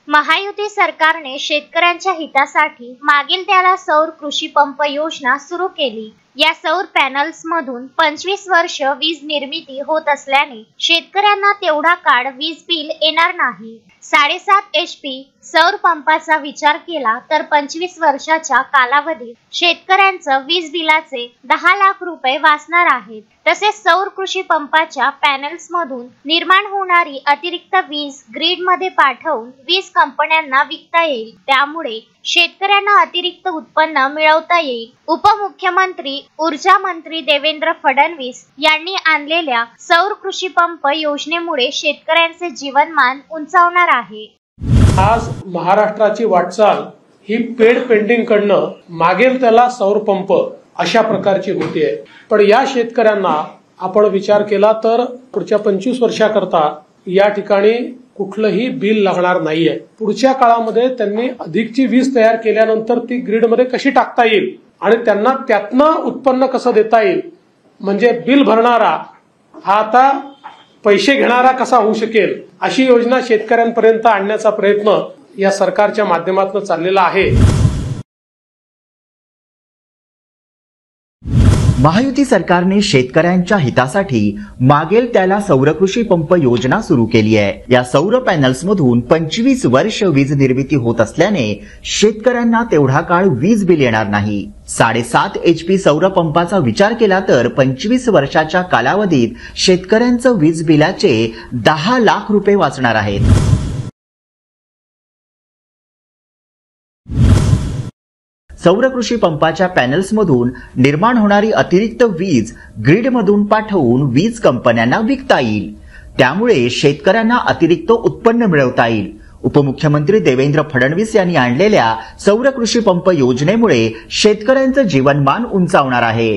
महायुती सरकारने शेतकऱ्यांच्या हितासाठी मागील त्याला सौर कृषी पंप योजना सुरू केली। या सौर पॅनल्स मधून 25 वर्ष वीज निर्मिती होत असल्याने शेतकऱ्यांना तेवढा काळ वीज बिल येणार नाही। 7.5 HP सौर पंपाचा विचार केला तर 25 वर्षाच्या कालावधीत शेतकऱ्यांचं वीज बिलाचे 10 लाख रुपये वाचणार आहेत। तसेच सौर कृषी पंपाच्या पॅनल्स मधून निर्माण होणारी अतिरिक्त वीज ग्रिड मध्ये पाठवून वीज कंपन्यांना विकता येईल। त्यामुळे शेतकऱ्यांना अतिरिक्त उत्पन्न मिळवता येईल। उपमुख्यमंत्री ऊर्जा मंत्री देवेंद्र फडणवीस यांनी आणलेल्या सौर कृषी पंप योजनेमुळे शेतकऱ्यांचे जीवनमान उंचावणार आहे। आज महाराष्ट्राची वाटचाल ही पेड पेंडिंग कडनं मागेल त्याला सौर पंप अशा प्रकारची होतीये। पण या शेतकऱ्यांना आपण विचार केला तर पुढच्या 25 वर्षाकरता या ठिकाणी कुठलंही बिल लागणार नाहीये। पुढच्या काळामध्ये त्यांनी अधिकची वीज तयार केल्यानंतर ती ग्रिडमध्ये कशी टाकता येईल आणि त्यांना त्यातनं उत्पन्न कसं देता येईल, म्हणजे बिल भरणारा हा आता पैसे घेणारा कसा होऊ शकेल, अशी योजना शेतकऱ्यांपर्यंत आणण्याचा प्रयत्न या सरकारच्या माध्यमातून चाललेला आहे। महायुती सरकारने शेतकऱ्यांच्या हितासाठी मागेल त्याला सौर कृषी पंप योजना सुरू केली आहे। या सौर पॅनल्स मधून 25 वर्ष वीज निर्मिती होत असल्याने शेतकऱ्यांना तेवढा काळ वीज बिल येणार नाही। 7.5 HP सौर पंपाचा विचार केला तर 25 वर्षाच्या कालावधीत शेतकऱ्यांचं वीज बिलाचे 10 लाख रुपये वाचणार आहेत। सौर कृषी पंपाच्या पॅनल्स मधून निर्माण होणारी अतिरिक्त वीज ग्रिड मधून पाठवून वीज कंपन्यांना विकता येईल। त्यामुळे शेतकऱ्यांना अतिरिक्त उत्पन्न मिळवता येईल। उपमुख्यमंत्री देवेंद्र फडणवीस यांनी आणलेल्या सौर कृषी पंप योजनेमुळे शेतकऱ्यांचं जीवनमान उंचावणार आहे।